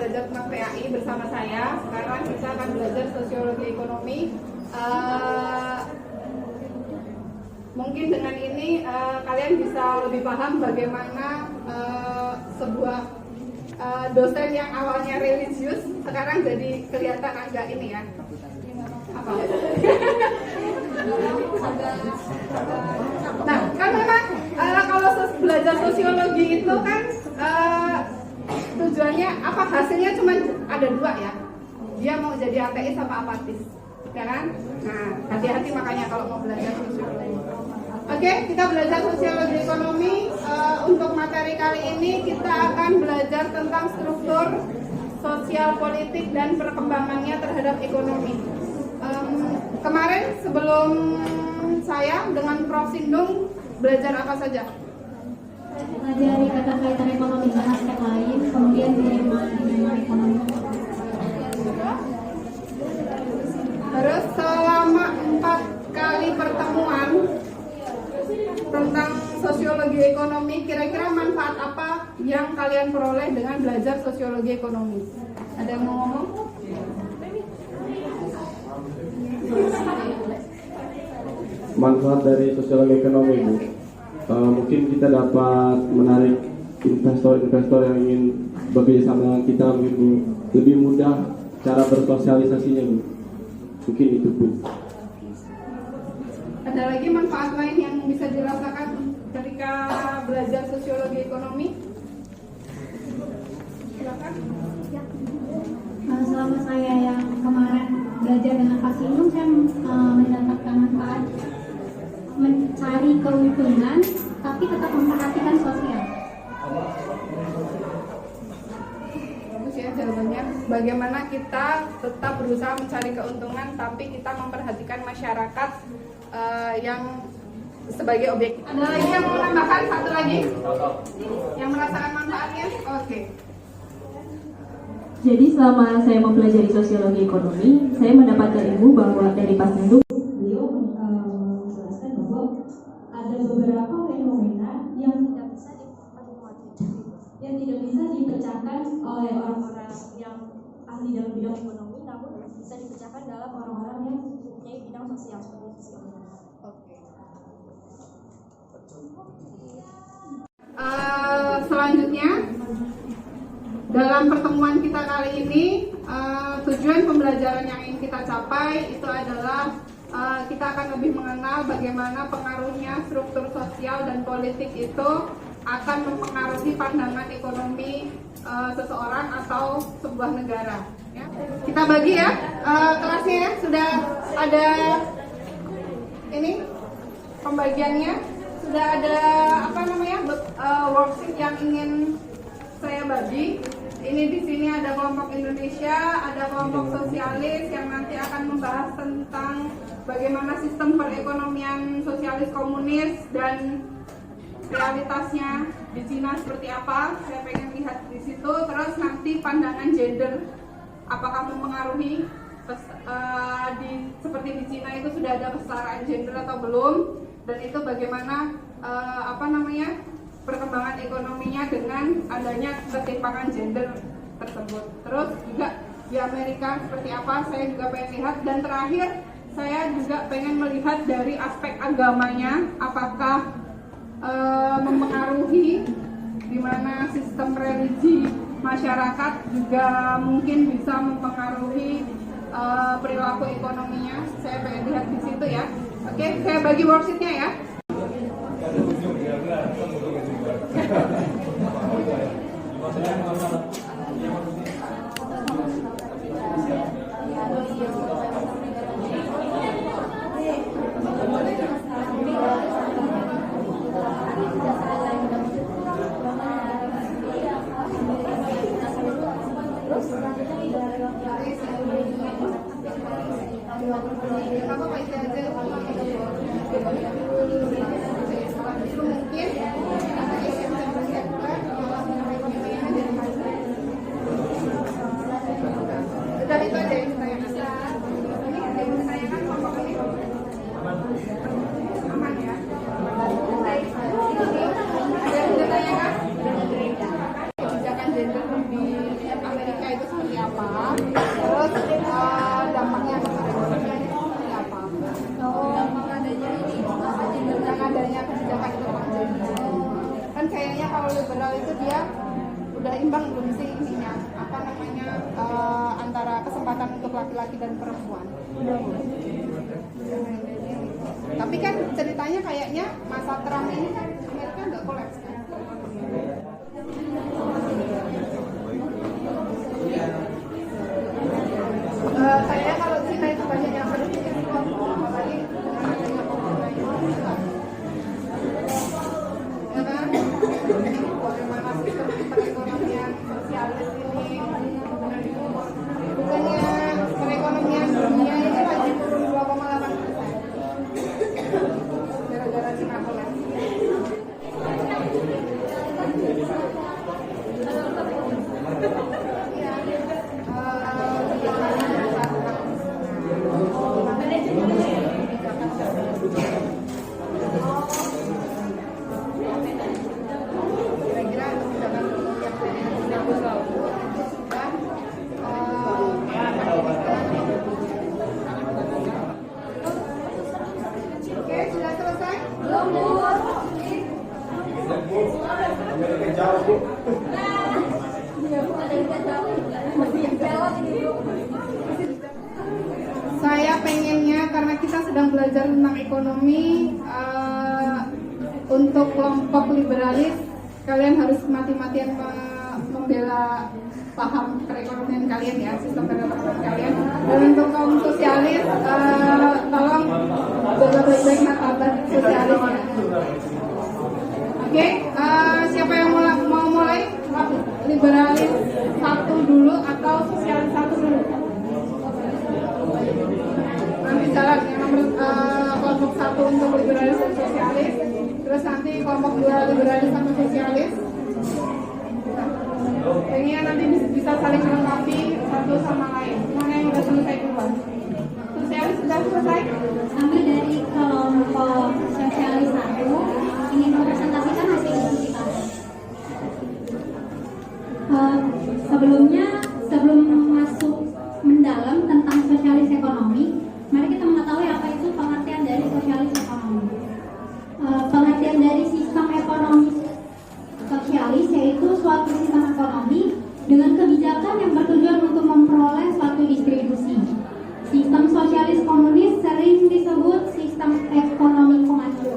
belajar tentang PAI bersama saya. Sekarang kita akan belajar sosiologi ekonomi. Mungkin dengan ini kalian bisa lebih paham bagaimana sebuah dosen yang awalnya religius sekarang jadi kelihatan agak ini ya. Apa? Nah, kan memang kalau belajar sosiologi itu kan tujuannya apa, hasilnya cuma ada dua ya, dia mau jadi ateis apa apatis, ya kan? Nah, hati-hati makanya kalau mau belajar sosiologi. Oke, kita belajar sosiologi ekonomi. Untuk materi kali ini kita akan belajar tentang struktur sosial politik dan perkembangannya terhadap ekonomi. Kemarin sebelum saya dengan Prof. Sindung belajar apa saja? Mempelajari keterkaitan ekonomi dengan aspek lain, kemudian dilema ekonomi. Terus selama 4 kali pertemuan tentang sosiologi ekonomi, kira-kira manfaat apa yang kalian peroleh dengan belajar sosiologi ekonomi? Ada yang mau ngomong? Manfaat dari sosiologi ekonomi, Bu. Mungkin kita dapat menarik investor-investor yang ingin bekerja sama dengan kita, lebih mudah cara bersosialisasinya, Bu. Mungkin itu, Bu. Ada lagi manfaat lain yang bisa dirasakan ketika belajar sosiologi ekonomi? Silakan. Selama saya yang kemarin belajar dengan Pak Sindung, saya mendapatkan manfaat mencari keuntungan tapi tetap memperhatikan sosial. Bagus ya jawabannya. Bagaimana kita tetap berusaha mencari keuntungan tapi kita memperhatikan masyarakat yang sebagai objek. Ada lagi yang mau menambahkan? Satu lagi yang merasakan manfaatnya? Oke. Jadi selama saya mempelajari sosiologi ekonomi, saya mendapatkan ilmu bahwa dari Pak Sindung, beliau menjelaskan bahwa ada beberapa fenomena yang tidak bisa dipecahkan oleh orang-orang yang ahli dalam bidang ekonomi, namun bisa dipecahkan dalam orang-orang yang mempunyai bidang sosial seperti psikologi. Selanjutnya dalam pertemuan kita kali ini, tujuan pembelajaran yang ingin kita capai itu adalah kita akan lebih mengenal bagaimana pengaruhnya struktur sosial dan politik itu akan mempengaruhi pandangan ekonomi seseorang atau sebuah negara. Ya. Kita bagi ya kelasnya ya, sudah ada ini pembagiannya, sudah ada worksheet yang ingin saya bagi. Ini di sini ada kelompok Indonesia, ada kelompok sosialis yang nanti akan membahas tentang bagaimana sistem perekonomian sosialis komunis dan realitasnya di Cina seperti apa. Saya pengen lihat di situ. Terus nanti pandangan gender, apakah mempengaruhi seperti di Cina itu sudah ada kesetaraan gender atau belum, dan itu bagaimana perkembangan ekonominya dengan adanya ketimpangan gender tersebut. Terus juga di Amerika seperti apa, saya juga pengen lihat. Dan terakhir saya juga pengen melihat dari aspek agamanya, apakah mempengaruhi di mana sistem religi masyarakat juga mungkin bisa mempengaruhi perilaku ekonominya. Saya pengen lihat di situ ya. Oke, saya bagi worksheetnya ya. Apa kayaknya kalau liberal itu dia udah imbang belum sih ininya apa namanya antara kesempatan untuk laki-laki dan perempuan. Tapi kan ceritanya kayaknya masa Trump ini kan Amerika nggak kolaps kan? Kayaknya kalau Cina itu banyak yang berpikir apalagi dengan adanya corona ini, ya kan? Bagaimana sistem perekonomian sosialis ini? Bukannya perekonomian dunia ini lagi turun 2,8% gara-gara Cina kolaps. Oke, sudah selesai? Belum, Bu. Saya pengennya karena kita sedang belajar tentang ekonomi, untuk kelompok liberalis kalian harus mati-matian membela paham perekonomian kalian ya, sistem perekonomian kalian. Dan untuk kaum sosialis, tolong jaga baik-baik martabat sosialisnya. Oke, siapa yang mau mulai? Liberalis satu dulu atau sosialis satu dulu? Nanti jalan yang nomor kelompok satu untuk liberalis dan sosialis, terus nanti kelompok dua liberalis sama sosialis. Pengen nanti bisa saling melengkapi satu sama lain. Mana yang udah selesai duluan? Sosialis sudah selesai? Kami dari kelompok sosialis 1 ingin mempresentasikan hasil diskusi kami. Sebelum masuk mendalam tentang sosialis ekonomi, mari kita mengetahui apa itu pengertian dari sosialis ekonomi. Pengertian dari sistem ekonomi sosialis yaitu suatu sistem ekonomi dengan kebijakan yang bertujuan untuk memperoleh suatu distribusi. Sistem sosialis komunis sering disebut sistem ekonomi komando.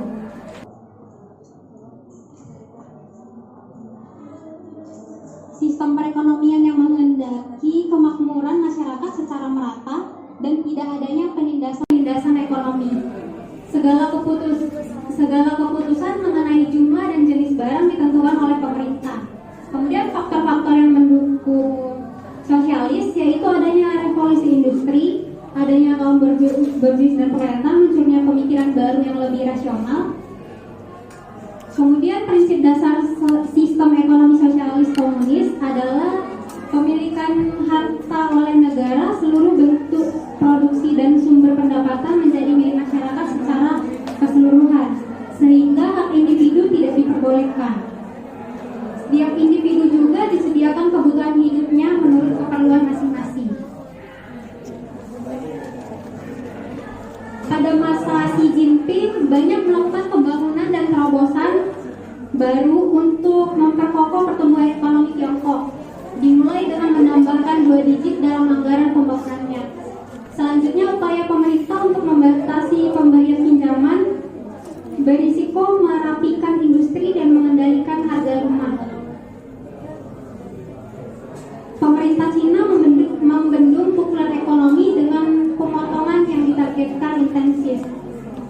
Sistem perekonomian yang menghendaki kemakmuran masyarakat secara merata dan tidak adanya penindasan ekonomi. Segala keputusan mengenai jumlah dan jenis barang ditentukan oleh pemerintah. Kemudian faktor-faktor yang mendukung sosialis yaitu adanya revolusi industri, adanya kaum berbisnis dan pemerintah, munculnya pemikiran baru yang lebih rasional. Kemudian prinsip dasar sistem ekonomi sosialis komunis adalah pemilikan harta oleh negara, seluruh bentuk produksi dan sumber pendapatan menjadi milik masyarakat secara keseluruhan, sehingga hak individu tidak diperbolehkan. Setiap individu juga disediakan kebutuhan hidupnya menurut keperluan masing-masing. Pada masa Xi Jinping banyak melakukan pembangunan dan terobosan baru untuk memperkokoh pertumbuhan ekonomi Tiongkok, dimulai dengan menambahkan 2 digit dalam anggaran pembangunannya. Selanjutnya, upaya pemerintah untuk membatasi pemberian pinjaman berisiko merapikan industri dan mengendalikan harga rumah. Pemerintah Cina membendung pukulan ekonomi dengan pemotongan yang ditargetkan intensif,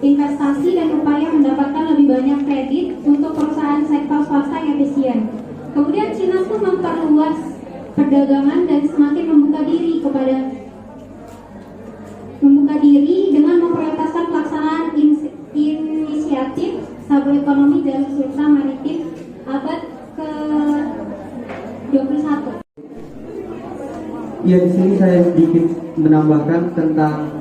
investasi dan upaya mendapatkan lebih banyak kredit untuk perusahaan sektor swasta yang efisien. Kemudian Cina pun memperluas perdagangan dan semakin membuka diri dengan memprioritaskan pelaksanaan inisiatif sabu ekonomi dan sultan maritim abad ke-21. Ya, di sini saya sedikit menambahkan tentang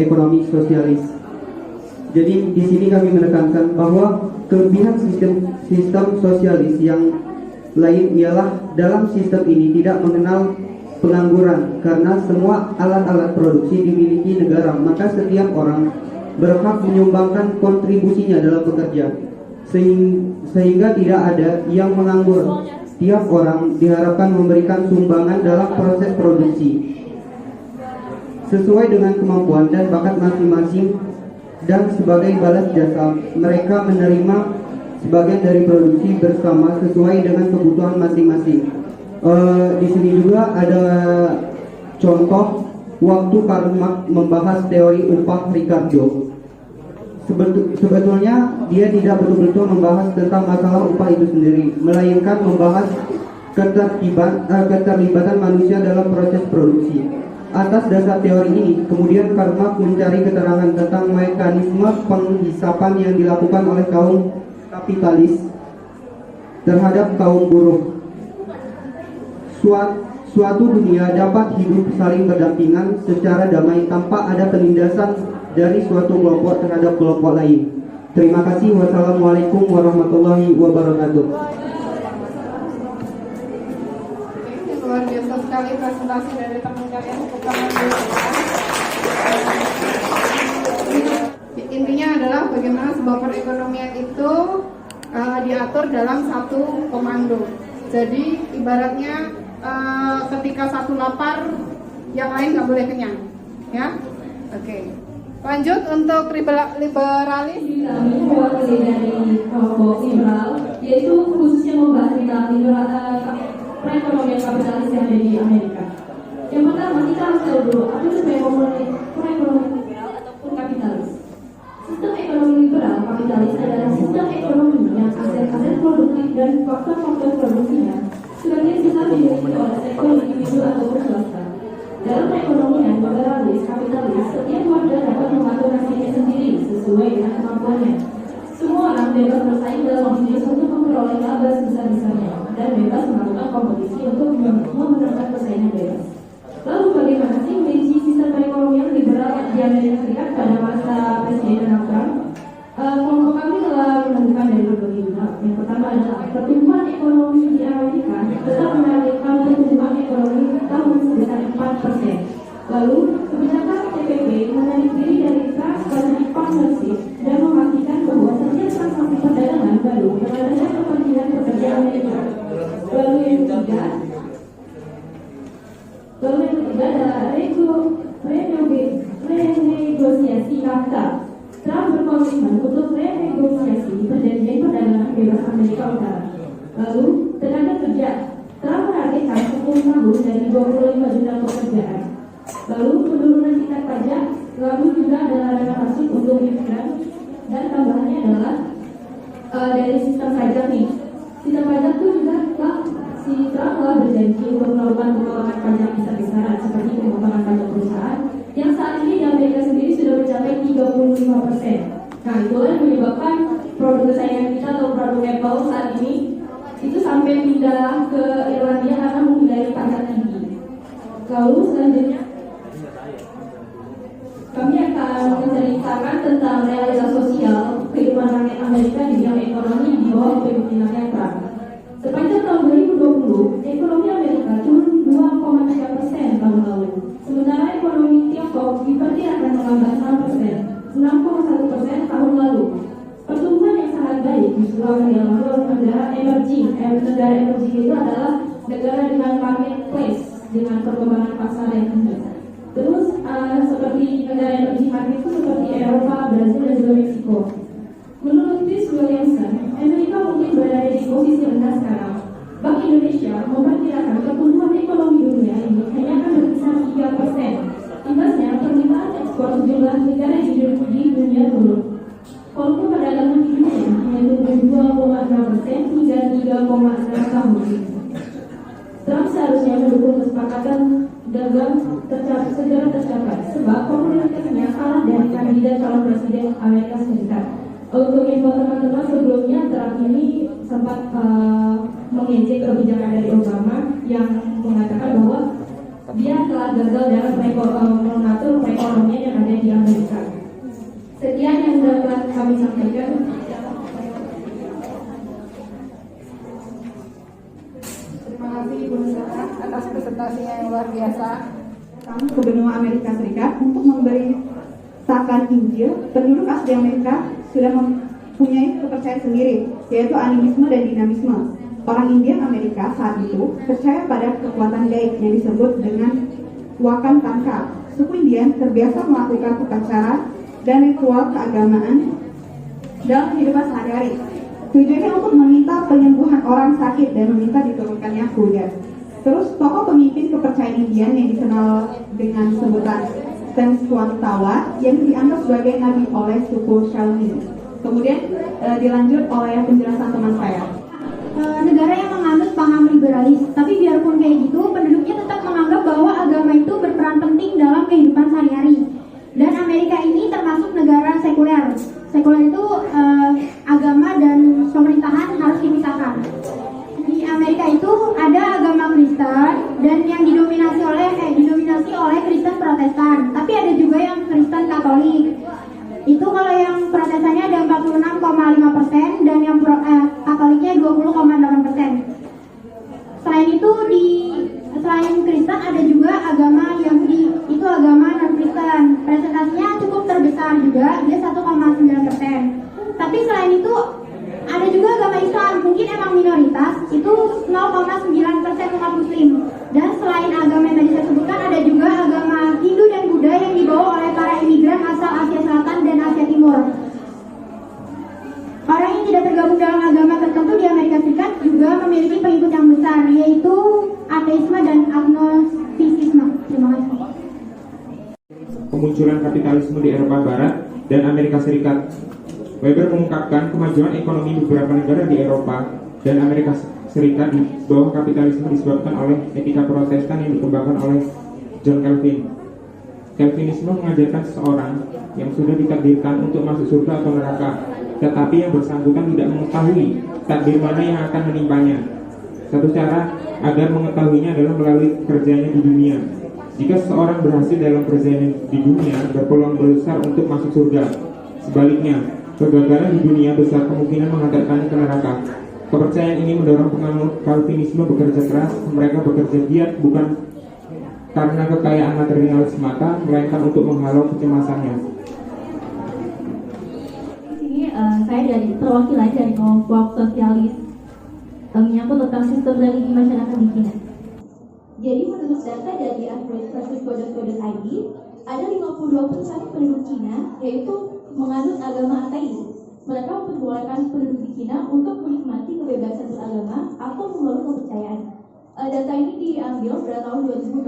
ekonomi sosialis. Jadi di sini kami menekankan bahwa kelebihan sistem sosialis yang lain ialah dalam sistem ini tidak mengenal pengangguran karena semua alat-alat produksi dimiliki negara, maka setiap orang berhak menyumbangkan kontribusinya dalam bekerja. sehingga tidak ada yang menganggur. Tiap orang diharapkan memberikan sumbangan dalam proses produksi sesuai dengan kemampuan dan bakat masing-masing, dan sebagai balas jasa mereka menerima sebagian dari produksi bersama sesuai dengan kebutuhan masing-masing. Di sini juga ada contoh waktu Karl Marx membahas teori upah Ricardo. Sebetulnya dia tidak betul-betul membahas tentang masalah upah itu sendiri, melainkan membahas keterlibatan manusia dalam proses produksi. Atas dasar teori ini, kemudian Karl Marx mencari keterangan tentang mekanisme penghisapan yang dilakukan oleh kaum kapitalis terhadap kaum buruh. Suatu dunia dapat hidup saling berdampingan secara damai tanpa ada penindasan dari suatu kelompok terhadap kelompok lain. Terima kasih. Wassalamualaikum warahmatullahi wabarakatuh. Luar biasa sekali presentasi dari teman kalian. Intinya adalah bagaimana sebuah perekonomian itu diatur dalam satu komando. Jadi ibaratnya ketika satu lapar, yang lain nggak boleh kenyang, ya. Oke. Lanjut untuk liberalis. Kami mewakili dari kelompok liberal, yaitu khususnya membahas tentang perekonomian kapitalis yang ada di Amerika. Yang pertama, kita harus tahu dulu apa itu perekonomian liberal ataupun kapitalis. Sistem ekonomi liberal kapitalis adalah sistem ekonomi yang aset-aset produktif dan faktor-faktor produksinya sebagian besar dimiliki oleh sektor individu ataupun swasta. Dalam perekonomian liberalis kapitalis, setiap warga dapat mengatur nasibnya sendiri sesuai dengan kemampuannya. Semua orang bebas bersaing dalam bisnis untuk memperoleh laba sebesar-besarnya dan bebas melakukan kompetisi untuk memenangkan persaingan bebas. Lalu bagaimana sih kondisi sistem perekonomian liberal di Amerika Serikat pada masa Presiden Donald Trump? Kelompok kami telah menemukan dari berbagai bidang. Yang pertama adalah pertumbuhan ekonomi di Amerika tetap menargetkan pertumbuhan ekonomi tahun sebesar 4%. Lalu kebijakan TPP menarik diri dari Trans-Pacific Partnership dan memastikan bahwa setiap transaksi perdagangan baru berdasarkan kepentingan pekerja Amerika. Lalu yang ketiga adalah renegosiasi NAFTA. Trump berkomitmen untuk renegosiasi perjanjian perdagangan bebas Amerika Utara. Lalu tenaga kerja, Trump menargetkan 10 tahun dari 25 juta pekerjaan. Lalu penurunan tingkat pajak, lalu juga adalah dana masuk untuk imigran, dan tambahannya adalah dari sistem pajak nih. Sistem pajak itu juga si Trump telah berjanji untuk melakukan pemotongan pajak besar-besaran seperti pemotongan pajak perusahaan yang saat ini di Amerika sendiri sudah mencapai 35%. Nah, itulah yang menyebabkan produk kesayangan kita atau produk Apple saat ini itu sampai pindah ke Irlandia karena menghindari pajak tinggi. Lalu selanjutnya kami akan menceritakan tentang realitas sosial kehidupan rakyat Amerika di bidang ekonomi di bawah kepemimpinannya Trump. Sepanjang tahun 2020, ekonomi Amerika turun 2,3% tahun lalu. Sementara ekonomi Tiongkok diperkirakan menambah 6,1% tahun lalu. Pertumbuhan yang sangat baik justru akan dialami oleh negara emerging. Negara emerging itu adalah negara dengan marketplace, dengan perkembangan pasar yang tinggi. Terus seperti negara emerging market itu seperti Eropa, Brazil, dan juga Meksiko. Menurut Chris Williamson, Amerika mungkin berada di posisi rendah sekarang. Bank Indonesia memperkirakan pertumbuhan ekonomi dunia ini hanya akan berkisar 3%. Imbasnya, permintaan ekspor sejumlah negara di dunia turun. Volume perdagangan di dunia hanya tumbuh 2,6% hingga 3,6 tahun. Trump seharusnya mendukung kesepakatan dagang segera tercapai, sebab popularitasnya kalah dari kandidat calon presiden Amerika Serikat. Untuk info teman-teman, sebelumnya Trump ini sempat mengejek kebijakan dari Obama yang mengatakan bahwa dia telah gagal dalam mengatur perekonomian yang ada di Amerika. Sekian yang dapat kami sampaikan. Terima kasih Ibu Nusantara atas presentasinya yang luar biasa. Kami ke benua Amerika Serikat untuk memberitakan Injil. Penduduk asli Amerika sudah punya kepercayaan sendiri, yaitu animisme dan dinamisme. Orang Indian Amerika saat itu percaya pada kekuatan gaib yang disebut dengan Wakan Tanka. Suku Indian terbiasa melakukan upacara dan ritual keagamaan dalam kehidupan sehari-hari. Tujuannya untuk meminta penyembuhan orang sakit dan meminta diturunkannya hujan. Terus tokoh pemimpin kepercayaan Indian yang dikenal dengan sebutan Tawa yang dianggap sebagai nabi oleh suku Shawnee. Kemudian dilanjut oleh penjelasan teman saya. Negara yang menganut paham liberalis, tapi biarpun kayak gitu, penduduknya tetap menganggap bahwa agama itu berperan penting dalam kehidupan sehari-hari. Dan Amerika ini termasuk negara sekuler. Sekuler itu agama dan pemerintahan harus dipisahkan. Di Amerika itu ada agama Kristen dan yang didominasi oleh Kristen Protestan, tapi ada juga yang Kristen Katolik. Itu kalau yang Protestannya ada 46,5% dan yang Katoliknya 20,8%. Selain Kristen ada juga agama Yahudi, itu agama non-Kristen. Presentasinya cukup terbesar juga, dia 1,9%. Tapi selain itu ada juga agama Islam, mungkin emang minoritas, itu 0,9% umat muslim. Dan selain agama yang tadi saya sebutkan, ada juga agama Hindu dan Buddha yang dibawa oleh para imigran asal Asia Selatan dan Asia Timur. Orang yang tidak tergabung dalam agama tertentu di Amerika Serikat juga memiliki pengikut yang besar, yaitu ateisme dan agnostisisme. Terima kasih. Kemunculan kapitalisme di Eropa Barat dan Amerika Serikat. Weber mengungkapkan kemajuan ekonomi beberapa negara di Eropa dan Amerika Serikat di bawah kapitalisme disebabkan oleh etika Protestan yang dikembangkan oleh John Calvin. Calvinisme mengajarkan seseorang yang sudah ditakdirkan untuk masuk surga atau neraka, tetapi yang bersangkutan tidak mengetahui takdir mana yang akan menimpanya. Satu cara agar mengetahuinya adalah melalui kerjanya di dunia. Jika seseorang berhasil dalam kerjanya di dunia, berpeluang besar untuk masuk surga. Sebaliknya, kegagalan di dunia besar kemungkinan mengantarkannya ke neraka. Kepercayaan ini mendorong penganut Calvinisme bekerja keras. Mereka bekerja giat bukan karena kekayaan material semata, melainkan untuk menghalau kecemasannya. Di sini saya dari perwakilan dari kelompok sosialis menyangkut tentang sistem religi masyarakat di China. Jadi menurut data dari Android.co.id, ada 52% penduduk China yaitu menganut agama ateis. Mereka memperbolehkan penduduk di China untuk menikmati kebebasan beragama atau memeluk kepercayaan. Data ini diambil pada tahun 2018.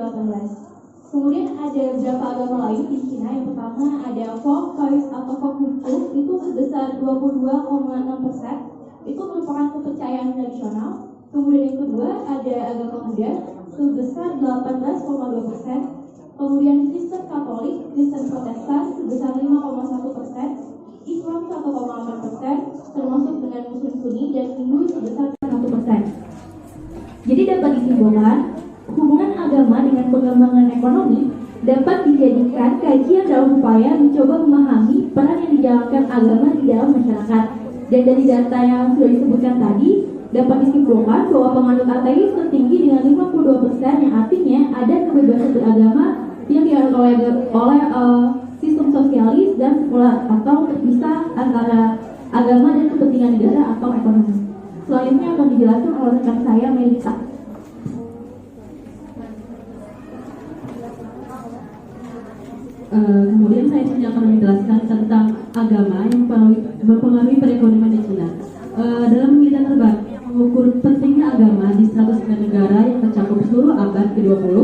Kemudian ada beberapa agama lain di China. Yang pertama ada Folk Taoist atau Folk Hukum, itu sebesar 22,6%. Itu merupakan kepercayaan tradisional. Kemudian yang kedua ada agama Buddha sebesar 18,2%. Kemudian Kristen Katolik, Kristen Protestan sebesar 5,1%. Islam 1,8%, termasuk dengan Muslim Sunni dan Hindu sebesar 1%. Jadi dapat disimpulkan, hubungan agama dengan pengembangan ekonomi dapat dijadikan kajian dalam upaya mencoba memahami peran yang dijalankan agama di dalam masyarakat. Dan dari data yang sudah disebutkan tadi, dapat disimpulkan bahwa penganut ateis tertinggi dengan 52%, yang artinya ada kebebasan beragama yang dianut oleh sistem sosialis dan sekuler atau terpisah antara agama dan kepentingan negara atau ekonomi. Selanjutnya akan dijelaskan oleh rekan saya Melisa. Kemudian saya akan menjelaskan tentang agama yang mempengaruhi perekonomian di China. Dalam penelitian terbaru yang mengukur pentingnya agama di 109 negara yang tercakup seluruh abad ke-20,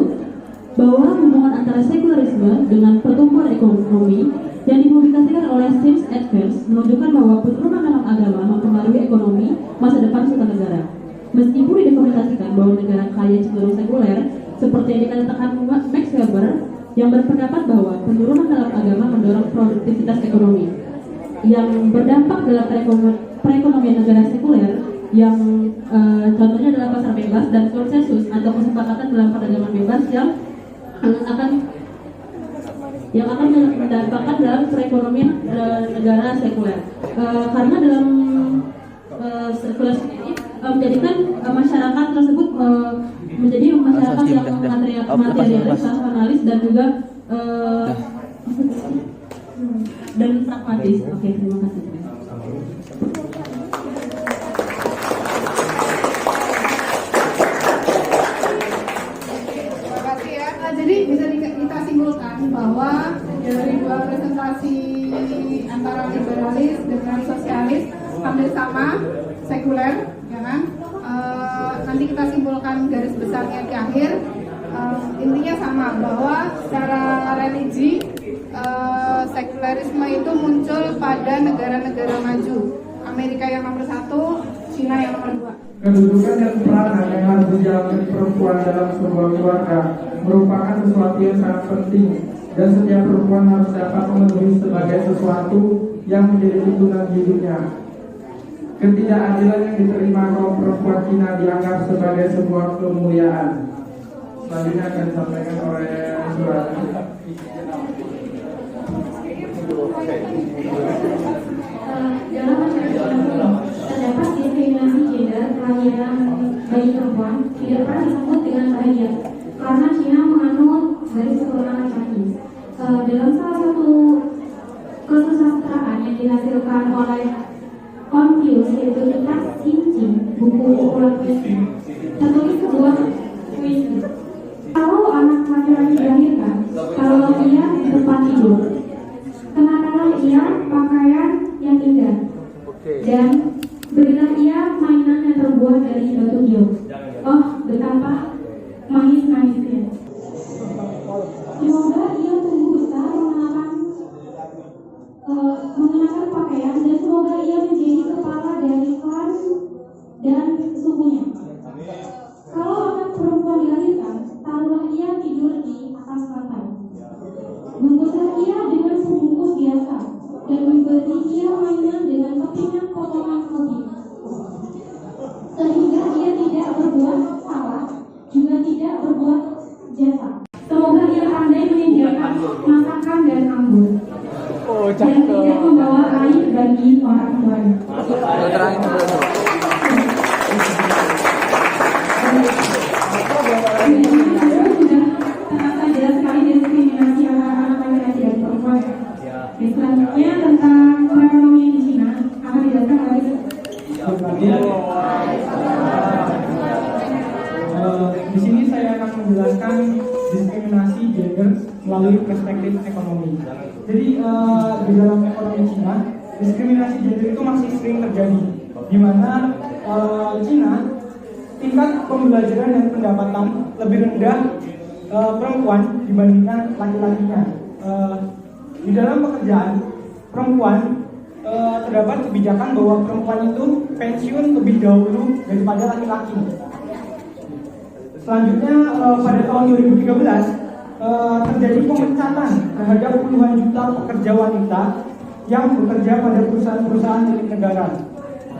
bahwa hubungan antara sekularisme dengan pertumbuhan ekonomi yang dipublikasikan oleh Sims Advance menunjukkan bahwa penurunan dalam agama mempengaruhi ekonomi masa depan suatu negara. Meskipun didokumentasikan bahwa negara kaya cenderung sekuler, seperti yang dikatakan Max Weber, yang berpendapat bahwa penurunan dalam agama mendorong produktivitas ekonomi yang berdampak dalam perekonomian negara sekuler, yang contohnya adalah pasar bebas dan konsensus atau kesepakatan dalam perdagangan bebas yang akan mendapatkan dalam perekonomian negara sekuler. Karena dalam sekuler sendiri menjadikan masyarakat tersebut menjadi masyarakat yang materialis, rasionalis dan juga dan pragmatis. Oke, terima kasih. orientasi antara liberalis dengan sosialis hampir sama, sekuler, ya kan? Nanti kita simpulkan garis besarnya di akhir. Intinya sama, bahwa secara religi sekularisme itu muncul pada negara-negara maju. Amerika yang nomor 1, Cina yang nomor 2. Kedudukan dan peranan yang harus dijalankan perempuan dalam sebuah keluarga merupakan sesuatu yang sangat penting, dan setiap perempuan harus dapat memenuhi sebagai sesuatu yang menjadi tuntunan hidupnya. Ketidakadilan yang diterima kaum perempuan Cina dianggap sebagai sebuah kemuliaan. Selanjutnya akan disampaikan oleh surat. Dalam masyarakat terdapat diskriminasi gender kelahiran bayi perempuan tidak pernah disebut dengan bahagia karena Cina menganut garis keturunan laki-laki. Dalam salah satu kesusastraan yang dihasilkan oleh Confucius, yaitu kitab Xinjing, buku ulang tertulis sebuah puisi. Kalau anak laki-laki dilahirkan, kalau ia tempat tidur, kenakanlah ia pakaian yang indah, dan berilah ia mainan yang terbuat dari batu giok. Oh, betapa manis-manisnya. Semoga ia tumbuh besar mengenakan pakaian, dan semoga ia menjadi kepala dari klan dan sukunya. Kalau anak perempuan dilahirkan, taruhlah ia tidur di atas lantai. Bungkuslah ia dengan pembungkus biasa, dan memberi ia mainan dengan kepingan potongan lebih, sehingga ia tidak berbuat salah, juga tidak berbuat jasa. Semoga ia pandai menyediakan masakan dan anggur, dan tidak membawa air bagi orang tuanya. Ternyata jelas sekali diskriminasi anak-anak laki-laki dan perempuan. Selanjutnya tentang perekonomian di Cina akan dijelaskan oleh Di sini saya akan menjelaskan diskriminasi gender melalui perspektif ekonomi. Jadi di dalam ekonomi Cina, diskriminasi gender itu masih sering terjadi, di mana Cina tingkat pembelajaran dan pendapatan lebih rendah perempuan dibandingkan laki-lakinya. Di dalam pekerjaan, perempuan terdapat kebijakan bahwa perempuan itu pensiun lebih dahulu daripada laki-laki. Selanjutnya pada tahun 2013 terjadi pemecatan terhadap puluhan juta pekerja wanita yang bekerja pada perusahaan-perusahaan milik negara.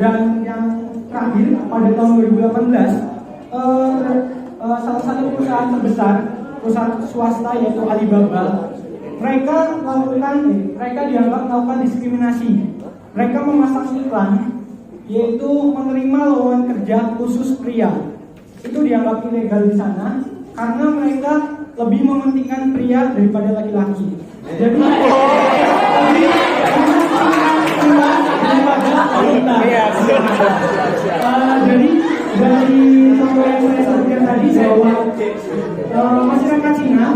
Dan yang terakhir pada tahun 2018 salah satu perusahaan terbesar, perusahaan swasta yaitu Alibaba, mereka dianggap melakukan diskriminasi. Mereka memasang iklan yaitu menerima lowongan kerja khusus pria. Itu dianggap ilegal di sana karena mereka lebih mementingkan pria daripada laki-laki. Jadi jadi dari contoh yang saya sebutkan tadi bahwa masyarakat Cina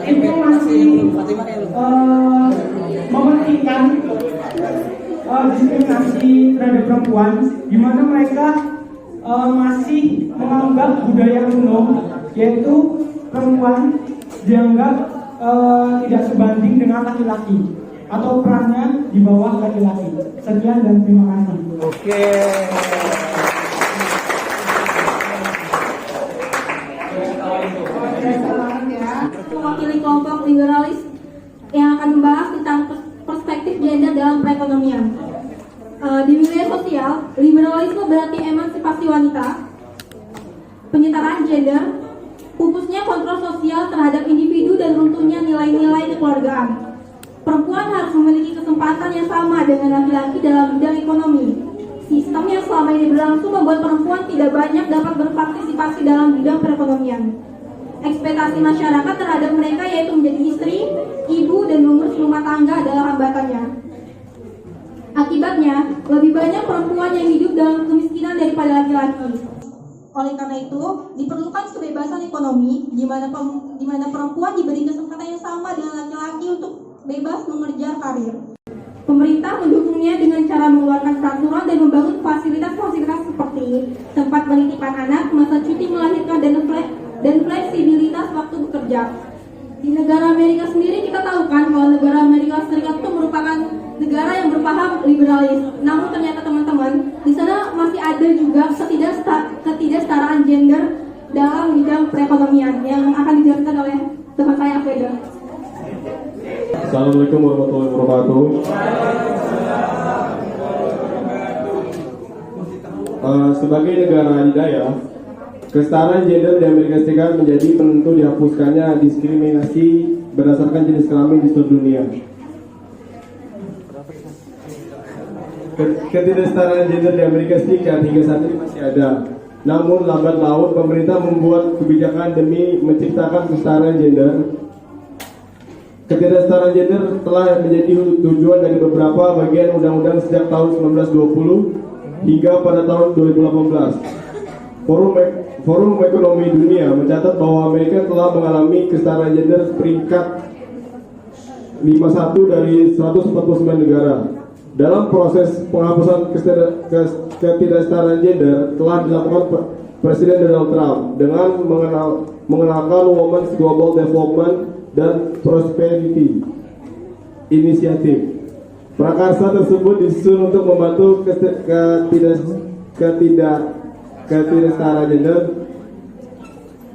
itu masih mementingkan diskriminasi terhadap perempuan, di mana mereka masih menganggap budaya kuno, yaitu perempuan dianggap tidak sebanding dengan laki-laki atau perannya di bawah laki-laki. Sekian dan terima kasih. Oke. Mewakili kelompok liberalis yang akan membahas tentang perspektif gender dalam perekonomian. Di wilayah sosial, liberalisme berarti emansipasi wanita, penyetaraan gender, pupusnya kontrol sosial terhadap individu dan runtuhnya nilai-nilai kekeluargaan. Perempuan harus memiliki kesempatan yang sama dengan laki-laki dalam bidang ekonomi. Sistem yang selama ini berlangsung membuat perempuan tidak banyak dapat berpartisipasi dalam bidang perekonomian. Ekspektasi masyarakat terhadap mereka yaitu menjadi istri, ibu, dan mengurus rumah tangga adalah hambatannya. Akibatnya, lebih banyak perempuan yang hidup dalam kemiskinan daripada laki-laki. Oleh karena itu, diperlukan kebebasan ekonomi di mana perempuan diberi kesempatan yang sama dengan laki-laki untuk bebas mengejar karir. Pemerintah mendukungnya dengan cara mengeluarkan peraturan dan membangun fasilitas-fasilitas seperti tempat penitipan anak, masa cuti melahirkan, dan fleksibilitas waktu bekerja. Di negara Amerika sendiri kita tahu kan bahwa negara Amerika Serikat itu merupakan negara yang berpaham liberalis. Namun ternyata teman-teman, di sana masih ada juga ketidaksetaraan gender dalam bidang perekonomian yang akan dijelaskan oleh teman saya Afeda. Assalamualaikum warahmatullahi wabarakatuh. Sebagai negara adidaya, kesetaraan gender di Amerika Serikat menjadi penentu dihapuskannya diskriminasi berdasarkan jenis kelamin di seluruh dunia. Ketidaksetaraan gender di Amerika Serikat hingga saat ini masih ada. Namun lambat laun pemerintah membuat kebijakan demi menciptakan kesetaraan gender. Ketidaksetaraan gender telah menjadi tujuan dari beberapa bagian undang-undang sejak tahun 1920 hingga pada tahun 2018. Forum Ekonomi Dunia mencatat bahwa Amerika telah mengalami kesetaraan gender peringkat 51 dari 149 negara. Dalam proses penghapusan ketidaksetaraan gender telah dilakukan Presiden Donald Trump dengan mengenalkan Women's Global Development dan Prosperity Initiative. Prakarsa tersebut disusun untuk membantu ketidaksetaraan gender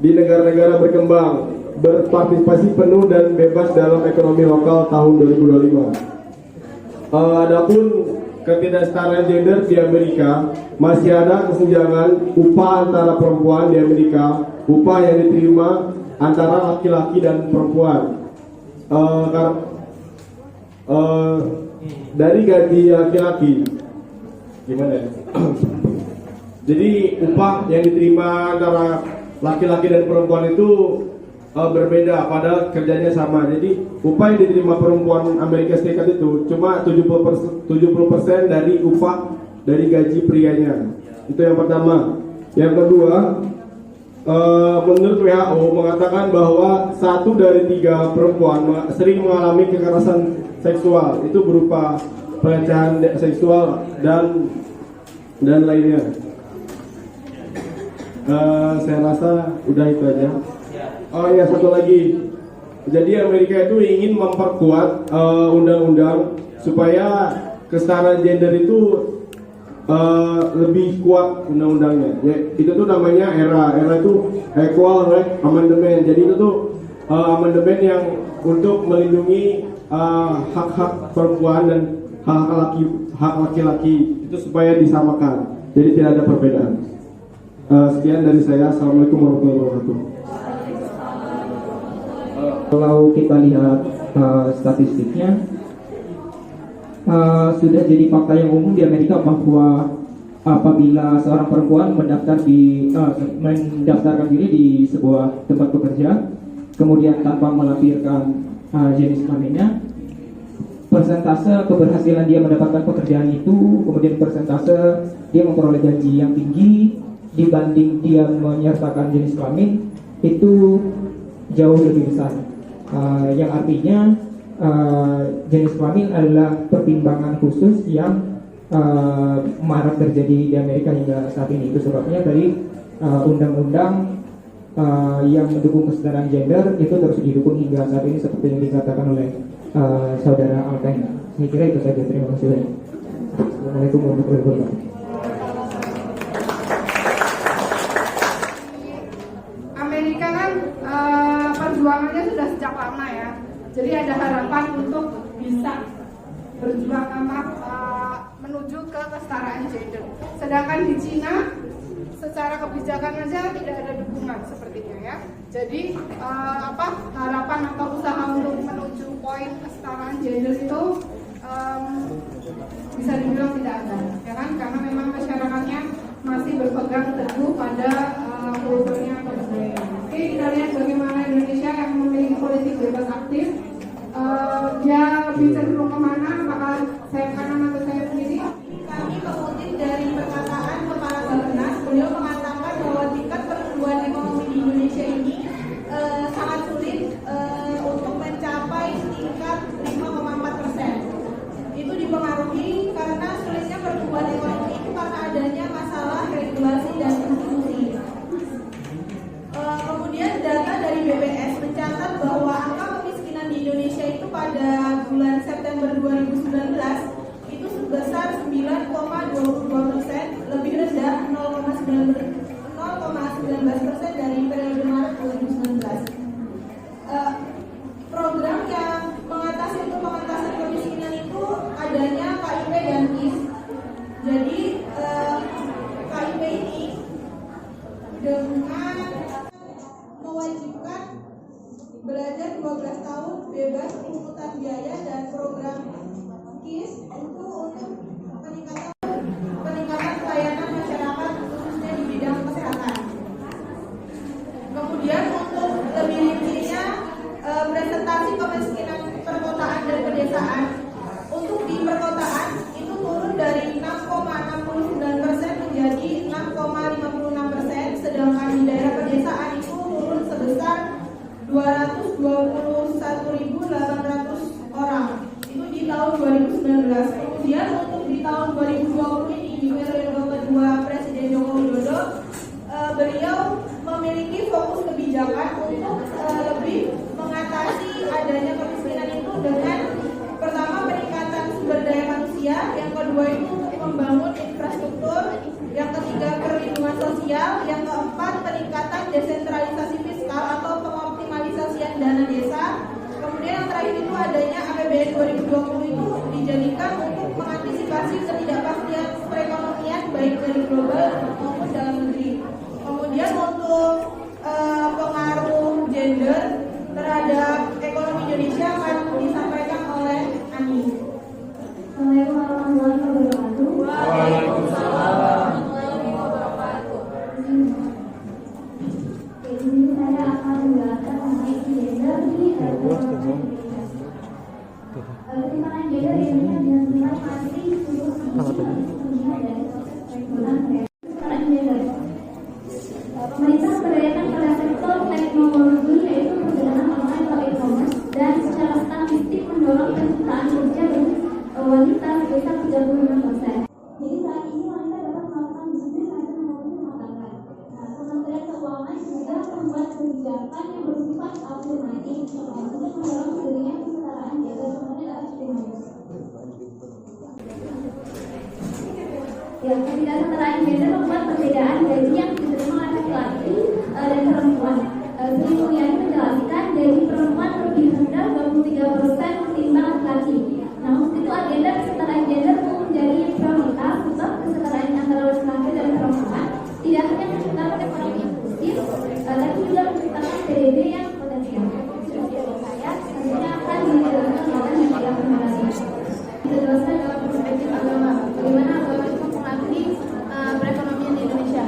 di negara-negara berkembang berpartisipasi penuh dan bebas dalam ekonomi lokal tahun 2025. Adapun ketidaksetaraan gender di Amerika, masih ada kesenjangan upah antara perempuan di Amerika, upah yang diterima antara laki-laki dan perempuan. Dari gaji laki-laki, gimana ya? Jadi upah yang diterima antara laki-laki dan perempuan itu berbeda, padahal kerjanya sama. Jadi upah yang diterima perempuan Amerika Serikat itu cuma 70% dari upah dari gaji prianya. Itu yang pertama. Yang kedua, menurut WHO mengatakan bahwa 1 dari 3 perempuan sering mengalami kekerasan seksual. Itu berupa pelecehan seksual dan lainnya. Saya rasa udah itu aja. Oh ya, satu lagi. Jadi Amerika itu ingin memperkuat undang-undang supaya kesetaraan gender itu lebih kuat undang-undangnya. Ya, itu tuh namanya ERA. ERA itu Equal Right Amendment. Jadi itu tuh amandemen yang untuk melindungi hak-hak perempuan dan hak laki-laki itu supaya disamakan. Jadi tidak ada perbedaan. Sekian dari saya. Assalamualaikum warahmatullahi wabarakatuh. Kalau kita lihat statistiknya, sudah jadi fakta yang umum di Amerika bahwa apabila seorang perempuan mendaftarkan diri di sebuah tempat bekerja, kemudian tanpa melampirkan jenis kelaminnya, persentase keberhasilan dia mendapatkan pekerjaan itu, kemudian persentase dia memperoleh gaji yang tinggi dibanding dia menyertakan jenis kelamin itu jauh lebih besar. Yang artinya jenis kelamin adalah pertimbangan khusus yang marak terjadi di Amerika hingga saat ini. Itu sebabnya dari undang-undang yang mendukung kesetaraan gender itu terus didukung hingga saat ini seperti yang dikatakan oleh saudara Alpen. Saya kira itu saja. Terima kasih. Assalamualaikum warahmatullahi wabarakatuh. Amerika kan perjuangannya sudah sejak lama ya. Jadi ada harapan untuk bisa berjuang menuju ke kesetaraan gender. Sedangkan di Cina secara kebijakan aja tidak ada dukungan sepertinya ya. Jadi harapan atau usaha untuk menuju poin kesetaraan gender itu bisa dibilang tidak ada, ya kan? Karena memang masyarakatnya masih berpegang teguh pada kulturnya atau budayanya. Oke, kita lihat bagaimana Indonesia yang memiliki politik bebas aktif. Dia lebih cenderung kemana? Apakah saya kanan atau saya kiri? Kami mengutip dari perkataan Kepala Bappenas, beliau mengatakan bahwa tingkat pertumbuhan ekonomi di Indonesia ini sangat sulit untuk mencapai tingkat 5,5% dengan mewajibkan belajar 12 tahun bebas pungutan biaya dan program KIS untuk peningkatan pelayanan masyarakat khususnya di bidang kesehatan. Kemudian untuk lebih rincinya presentasi kemiskinan perkotaan dan pedesaan. Untuk di perkotaan itu turun dari 6,69% menjadi 6,56%, sedangkan di daerah pedesaan itu turun sebesar 221.800 orang. Itu di tahun 2019. Kemudian untuk di tahun 2020 ini di periode kedua Presiden Joko Widodo, beliau memiliki fokus kebijakan untuk lebih mengatasi adanya kemiskinan itu dengan pertama peningkatan sumber daya manusia, yang kedua itu untuk membangun infrastruktur, yang ketiga perlindungan sosial, yang keempat peningkatan desentralisasi fiskal atau pengoptimalisasian dana desa. Kemudian yang terakhir itu adanya APBN 2020 itu dijadikan untuk mengantisipasi ketidakpastian perekonomian baik dari global maupun dalam negeri. Kemudian untuk pengaruh gender terhadap ekonomi Indonesia akan disampaikan oleh Ani. Assalamualaikum warahmatullahi wabarakatuh. Waalaikumsalam warahmatullahi wabarakatuh. Di sini saya akan menjelaskan mengenai gender di ekonomi Indonesia. Ketimpangan gender di Indonesia dinilai masih cukup tinggi dari proses perekonomian gender. Pemerintah memberdayakan pada sektor teknologi yaitu perjalanan online atau e-commerce, dan secara statistik mendorong penciptaan kerja bagi wanita sebesar 35%. Jadi saat ini wanita dapat melakukan bisnis sampai memenuhi rumah tangga. Nah, Kementerian Keuangan juga membuat kebijakan yang bersifat afirmatif untuk mendorong terjadinya kesetaraan gender semuanya dapat dipenuhi. Ya, ketidaksetaraan gender membuat perbedaan gaji yang diterima oleh laki-laki dan perempuan. Sri Mulyani menjelaskan gaji perempuan lebih rendah 23% ketimbang laki-laki. Namun itu agenda kesetaraan gender menjadi prioritas sebab kesetaraan antara laki-laki dan perempuan tidak hanya menciptakan ekonomi inklusif, tapi juga menciptakan PDB yang potensial. Saya tentunya akan menjelaskan tentang yang tidak terima. Dijelaskan dalam perspektif agama, bagaimana agama itu mempengaruhi perekonomian di Indonesia.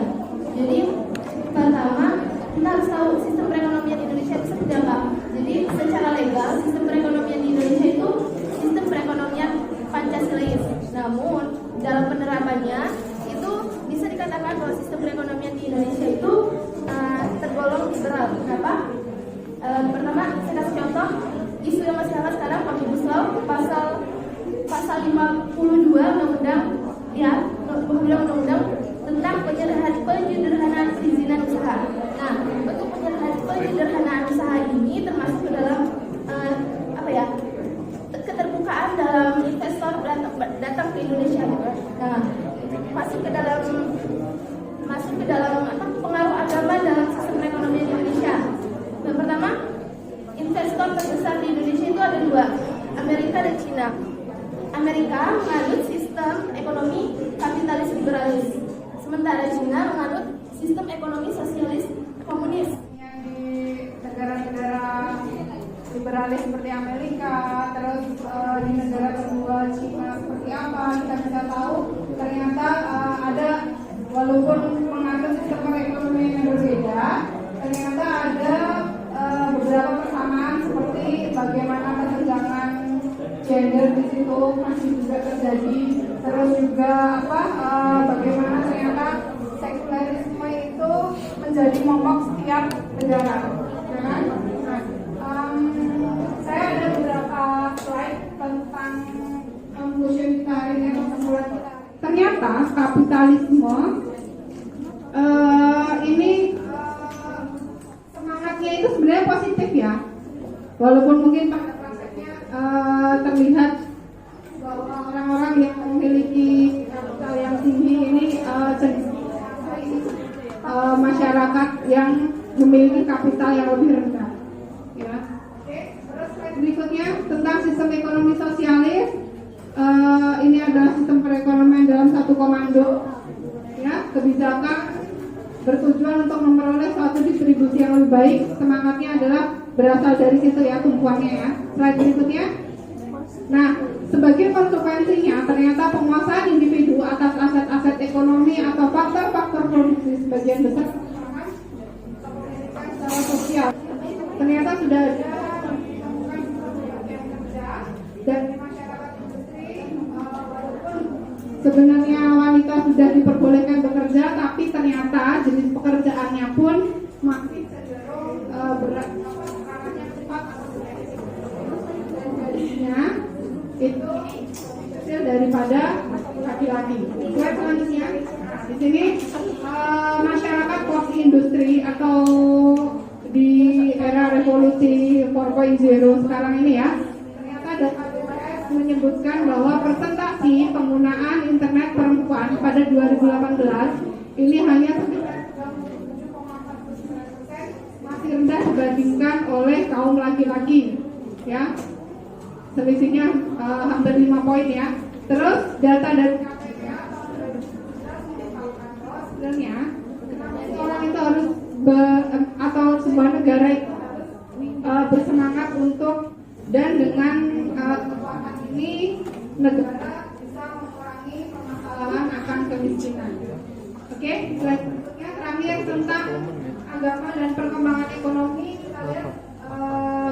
Jadi pertama kita harus tahu sistem perekonomian Indonesia itu seperti apa. Jadi secara legal sistem perekonomian di Indonesia itu sistem perekonomian Pancasilais. Namun dalam penerapannya itu bisa dikatakan bahwa sistem perekonomian di Indonesia itu tergolong liberal. Kenapa? Pertama saya kasih contoh isu yang masih hangat sekarang Omnibus Law pasal 52 undang-undang tentang penyederhanaan perizinan usaha. Nah, bentuk penyederhanaan usaha ini termasuk ke dalam keterbukaan dalam investor datang ke Indonesia gitu. Nah, masuk ke dalam pengaruh agama dalam sistem perekonomian Indonesia. Yang pertama, investor terbesar di Indonesia itu ada dua, Amerika dan Cina. Amerika menganut sistem ekonomi kapitalis liberalis, sementara Cina menganut sistem ekonomi sosialis komunis. Yang di negara-negara liberalis seperti Amerika, terus di negara kedua Cina seperti apa, kita bisa tahu ternyata ada, walaupun mengatur sistem perekonomian yang berbeda, ternyata ada beberapa persamaan seperti bagaimana kesenjangan gender di situ masih juga terjadi, terus juga bagaimana ternyata sekularisme itu menjadi momok setiap negara, ya kan? Saya ada beberapa slide tentang conclusion kita hari ini, kesimpulan kita. Ternyata kapitalisme ini semangatnya itu sebenarnya positif ya, walaupun mungkin pada prakteknya terlihat bahwa orang-orang yang memiliki kapital yang tinggi ini masyarakat yang memiliki kapital yang lebih rendah. Ya. Oke, terus slide berikutnya tentang sistem ekonomi sosialis. Ini adalah sistem perekonomian dalam satu komando. Ya, kebijakan bertujuan untuk memperoleh suatu distribusi yang lebih baik. Semangatnya adalah berasal dari situ ya, tumpuannya ya. Slide berikutnya. Nah, sebagai konsekuensinya ternyata penguasaan individu atas aset-aset ekonomi atau faktor-faktor produksi sebagian besar secara sosial ternyata sudah ada dan masyarakat industri walaupun sebenarnya wanita sudah diperbolehkan bekerja, tapi ternyata jenis pekerjaannya pun masih cenderung berat arahnya cepat atau gajinya itu kecil daripada laki-laki. Slide selanjutnya. Di sini masyarakat post industri atau di era revolusi 4.0 sekarang ini ya, ternyata data BPS menyebutkan bahwa persentase penggunaan internet perempuan pada 2018 ini hanya sekitar 37,4%, masih rendah dibandingkan oleh kaum laki-laki ya, selisihnya hampir 5 poin ya. Terus data dari KPK sebenarnya orang itu harus atau sebuah negara itu harus bersemangat untuk, dan dengan kekuatan ini negara bisa mengurangi permasalahan akan kemiskinan. Oke, slide berikutnya terakhir tentang agama dan perkembangan ekonomi. Kita lihat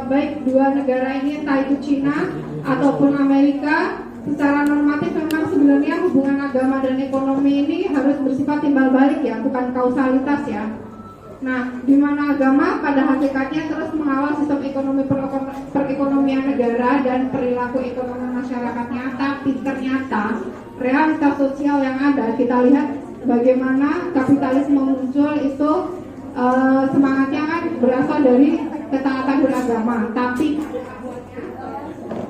baik dua negara ini, entah itu Cina ataupun Amerika, secara normatif memang sebenarnya hubungan agama dan ekonomi ini harus bersifat timbal balik ya, bukan kausalitas ya. Nah, di mana agama pada hakikatnya terus mengawal sistem ekonomi perekonomian negara dan perilaku ekonomi masyarakatnya, tapi ternyata realitas sosial yang ada, kita lihat bagaimana kapitalisme muncul itu semangatnya kan berasal dari ketaatan beragama, tapi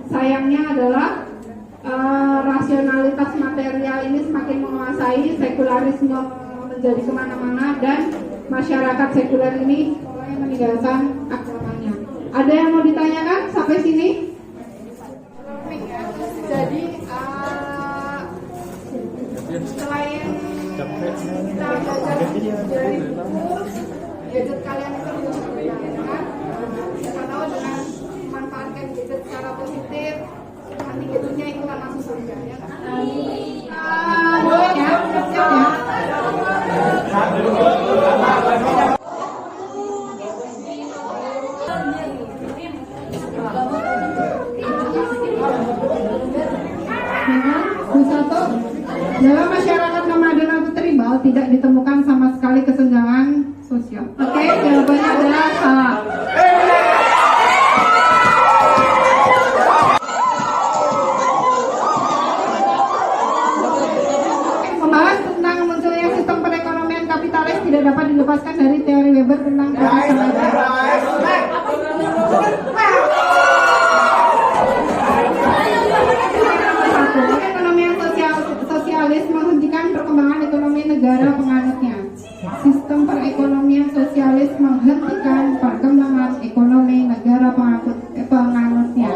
sayangnya adalah rasionalitas material ini semakin menguasai, sekularisme menjadi kemana-mana, dan masyarakat sekuler ini mulai meninggalkan agamanya. Ada yang mau ditanyakan sampai sini? Jadi selain kita belajar dari buku, gadget kalian itu juga berbeda. Siapa tahu dengan memanfaatkan gadget secara positif, nanti gadgetnya ikutan masuk surga ya. Boleh ya, siap ya. Dalam masyarakat nomaden atau tribal tidak ditemukan sama sekali kesenjangan sosial. Oke, jawabannya adalah salah. Membahas tentang munculnya sistem perekonomian kapitalis tidak dapat dilepaskan dari teori Weber tentang sosialis menghentikan perkembangan ekonomi negara penganutnya. Sistem perekonomian sosialis menghentikan perkembangan ekonomi negara penganutnya.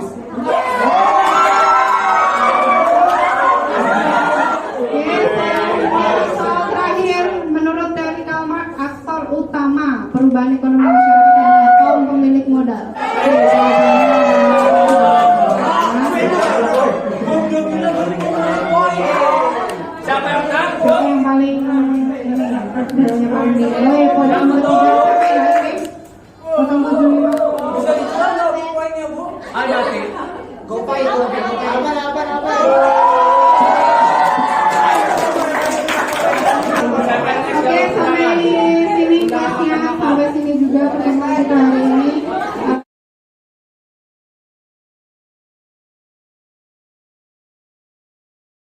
Soal terakhir, menurut teori Karl Marx, aktor utama perubahan ekonomi masyarakat adalah kaum pemilik modal. Siapa yang paling Oke, sampai sini kelasnya, sampai sini juga